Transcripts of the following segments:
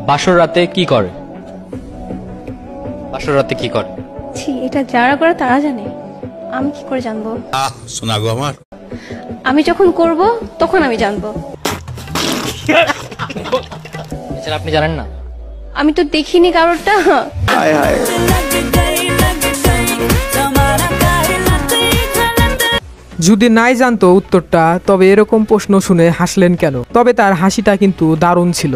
বাসর রাতে কি করে? বাসর রাতে কি করে? ছি, এটা যারা করে তারা জানে, আমি কি করে জানবো? শোনা গো আমার, আমি যখন করব তখন আমি জানবো। এছাড়া আপনি জানেন না? আমি তো দেখিনি কারোরটা। যদি নাই জানতো উত্তরটা, তবে এরকম প্রশ্ন শুনে হাসলেন কেন? তবে তার হাসিটা কিন্তু দারুণ ছিল।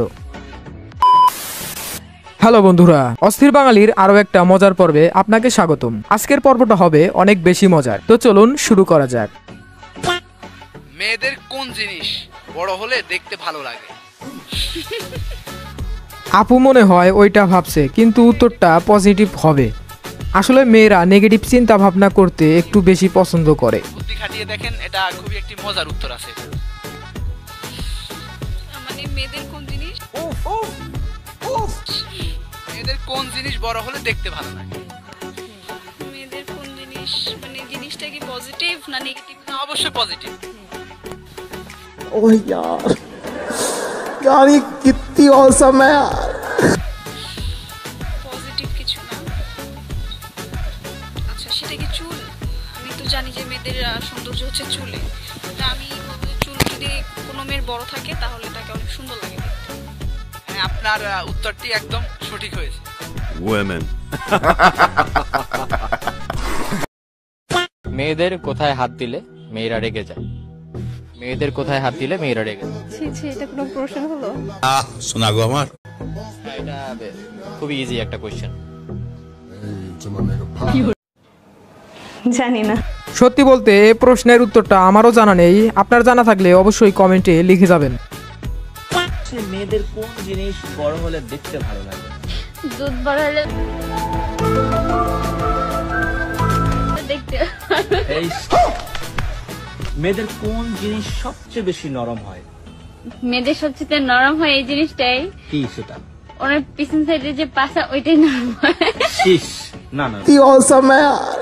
হ্যালো বন্ধুরা, অস্থির বাঙালির আরো একটা মজার পর্বে আপনাকে স্বাগতম। আজকের পর্বটা হবে অনেক বেশি মজার, তো চলুন শুরু করা যাক। মেয়েদের কোন জিনিস বড় হলে দেখতে ভালো লাগে? আপু মনে হয় ওইটা ভাবছে, কিন্তু উত্তরটা পজিটিভ হবে। আসলে মেয়েরা নেগেটিভ চিন্তা ভাবনা করতে একটু বেশি পছন্দ করে। বুদ্ধি খাটিয়ে দেখেন, এটা খুবই একটি মজার উত্তর আছে। মানে মেয়েদের কোন জিনিস মেয়েদের কোন জিনিস বড় হলে দেখতে ভালো লাগে? মেয়েদের কোন জিনিস মানে জিনিসটা কি পজিটিভ না নেগেটিভ? না, অবশ্যই পজিটিভ। ओह यार, यार ये कितनी औसम है यार। পজিটিভ কিছু না। আচ্ছা, সেটা কি চুল? আমি তো জানি যে মেয়েদের সৌন্দর্য হচ্ছে চুলে। তা আমি বলবো যে চুল যদি কোনো মেয়ের বড় থাকে তাহলে তাকে অনেক সুন্দর লাগে দেখতে। হ্যাঁ, আপনার উত্তরটি একদম সঠিক হয়েছে। মেয়েদের কোথায় হাত দিলে মেয়েরা রেগে যায়? মেয়েদের কোথায় হাত দিলে মেয়েরা রেগে যায়? ছি ছি, এটা কোনো প্রশ্ন হলো? শোনা গো আমার, এটা খুবই ইজি একটা কোয়েশ্চেন। জানি না। সত্যি বলতে এই প্রশ্নের উত্তরটা আমারও জানা নেই। আপনার জানা থাকলে অবশ্যই কমেন্টে লিখে যাবেন। মেয়েদের কোন জিনিস বড় হলে দেখতে ভালো লাগে? দুধ বড় হলে দেখতে। মেয়েদের কোন জিনিস সবচেয়ে বেশি নরম হয়? মেয়েদের সবচেয়ে নরম হয় এই জিনিসটাই, কি সেটা? ওনার পিছন সাইডে যে পাছা ওইটাই নরম হয়। শীষ? না না, कितनी औसम है यार।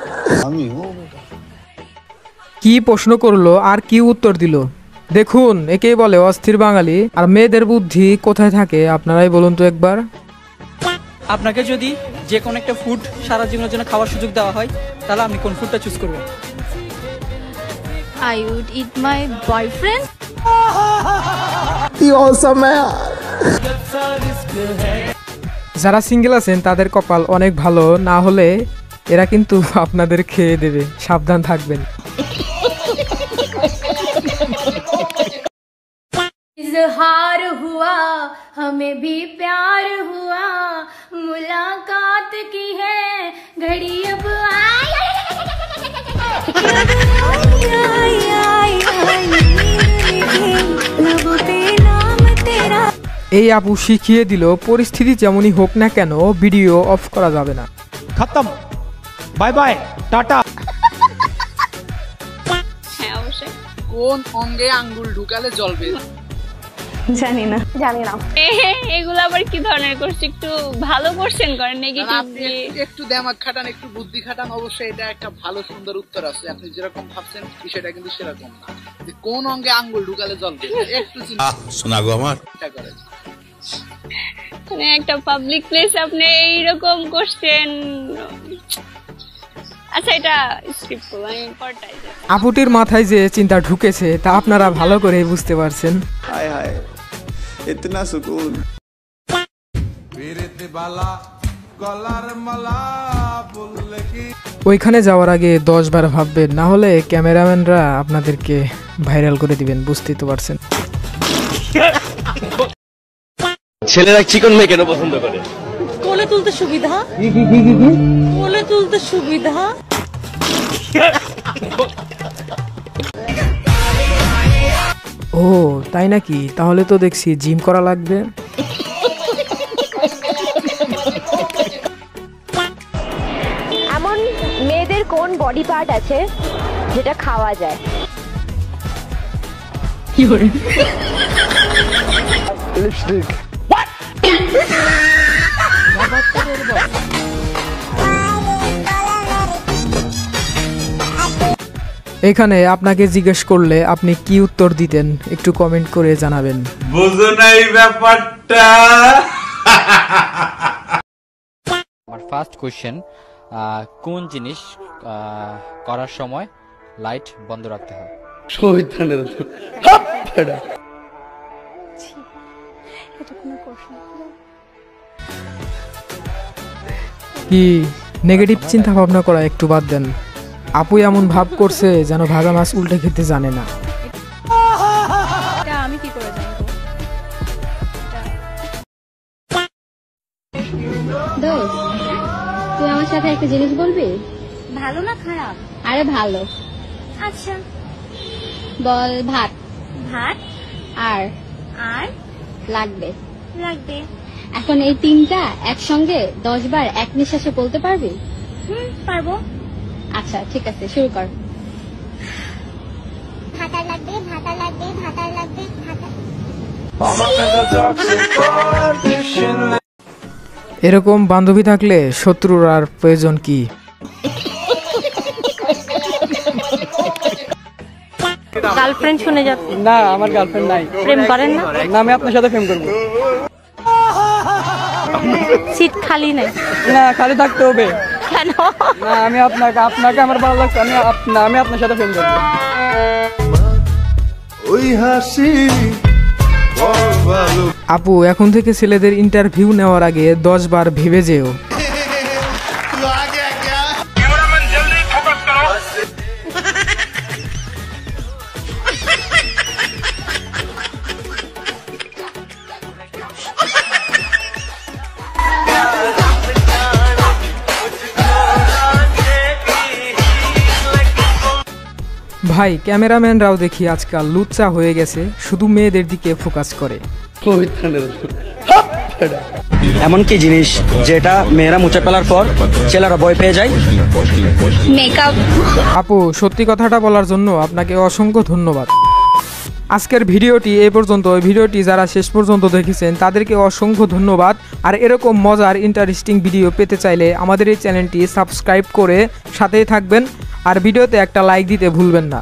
কি প্রশ্ন করলো আর কি উত্তর দিল, দেখুন একেই বলে অস্থির বাঙালি। আর মেয়েদের বুদ্ধি কোথায় থাকে আপনারাই বলুন তো একবার। আপনাকে যদি যে কোনো একটা ফুড সারা জীবনের জন্য খাওয়ার সুযোগ দেওয়া হয়, তাহলে আপনি কোন ফুডটা চুজ করবেন? I would eat my boyfriend. कितनी औसम है यार। যারা সিঙ্গেল আছেন তাদের কপাল অনেক ভালো, না হলে এরা কিন্তু আপনাদের খেয়ে দেবে, সাবধান থাকবেন। इजहार हुआ हमें भी प्यार हुआ, मुलाकात की है घड़ी अब आई। এই আপু শিখিয়ে দিল পরিস্থিতি যেমনই হোক না কেন ভিডিও অফ করা যাবে না। খতম, বাই বাই, টাটা। হ্যাঁ, অবশ্যই। কোন অঙ্গে আঙ্গুল ঢুকালে জ্বলবে? জানি না। এগুলো আবার কি ধরনের কোশ্চেন? একটু ভালো কোশ্চেন করেন, নেগেটিভ আপনি একটু দিমাগ খাটান, একটু বুদ্ধি খাটান, অবশ্যই এটা একটা ভালো সুন্দর উত্তর আছে। আপনি যেরকম ভাবছেন বিষয়টা কিন্তু সেরকম না। যে কোন অঙ্গে আঙ্গুল ঢুকালে জ্বলবে, একটু শোনা গো আমার, চিন্তা করেন। মানে একটা পাবলিক প্লেস আপনি এইরকম কোশ্চেন। আচ্ছা, এটা স্কিপ করব, আমি পরটাই যাই। আপুটির মাথায় যে চিন্তা ঢুকেছে তা আপনারা ভালো করে বুঝতে পারছেন। हाय हाय, इतना सुकून। ওইখানে যাওয়ার আগে 10 বার ভাববেন, না হলে ক্যামেরাম্যানরা আপনাদেরকে ভাইরাল করে দিবেন, বুঝতেই তো পারছেন। ছেলেরা চিকন মেয়ে কেন পছন্দ করে? কোলে তুলতে সুবিধা। কোলে তুলতে সুবিধা। ও তাই নাকি? তাহলে তো দেখছি জিম করা লাগবে। এমন মেয়েদের কোন বডি পার্ট আছে যেটা খাওয়া যায়? लिपस्टिक। এখানে আপনাকে জিজ্ঞেস করলে আপনি কি উত্তর দিতেন একটু কমেন্ট করে জানাবেন। বুঝো নাই ব্যাপারটা। আমার ফার্স্ট কোশ্চেন, কোন জিনিস করার সময় লাইট বন্ধ রাখতে হয়? কি নেগেটিভ চিন্তা ভাবনা করা একটু বাদ দেন। আপু এমন ভাব করছে যেন ভাজা মাছ উল্টে খেতে জানে না। এটা আমি কি করে জানবো? দোস্ত, তুই আমার সাথে একটা জিনিস বলবি? ভালো না খারাপ? আরে ভালো। আচ্ছা বল ভাত। ভাত আর আর লাগবে। লাগবে। এখন এই তিনটা একসঙ্গে 10 বার এক নিঃশ্বাসে বলতে পারবি? পারবো। আচ্ছা ঠিক আছে, শুরু কর। ভাতা লাগবে, ভাতা লাগবে, ভাতা লাগবে, ভাতা। এরকম বান্ধবী থাকলে শত্রুর আর প্রয়োজন কি? গার্লফ্রেন্ড শুনে যাচ্ছে। না, আমার গার্লফ্রেন্ড নাই। প্রেম করেন না? না, আমি আপনার সাথে প্রেম করবো। সিট খালি নাই? না, খালি থাকতে হবে। কেন? না, আমি আপনাকে আমার ভালো লাগছে, আমি আপনার সাথে প্রেম করবো। আপু এখন থেকে ছেলেদের ইন্টারভিউ নেওয়ার আগে 10 বার ভেবে যেও। ভাই ক্যামেরাম্যানরাও দেখি আজকাল লুচ্চা হয়ে গেছে, শুধু মেয়েদের দিকে ফোকাস করে। এমন কি জিনিস যেটা মেয়েরা মুছে ফেলার পর ছেলেরা ভয় পেয়ে যায়? মেকআপ। আপু সত্যি কথাটা বলার জন্য আপনাকে অসংখ্য ধন্যবাদ। আজকের ভিডিওটি এই পর্যন্ত। ওই ভিডিওটি যারা শেষ পর্যন্ত দেখেছেন তাদেরকে অসংখ্য ধন্যবাদ। আর এরকম মজার ইন্টারেস্টিং ভিডিও পেতে চাইলে আমাদের এই চ্যানেলটি সাবস্ক্রাইব করে সাথেই থাকবেন। আর ভিডিওতে একটা লাইক দিতে ভুলবেন না।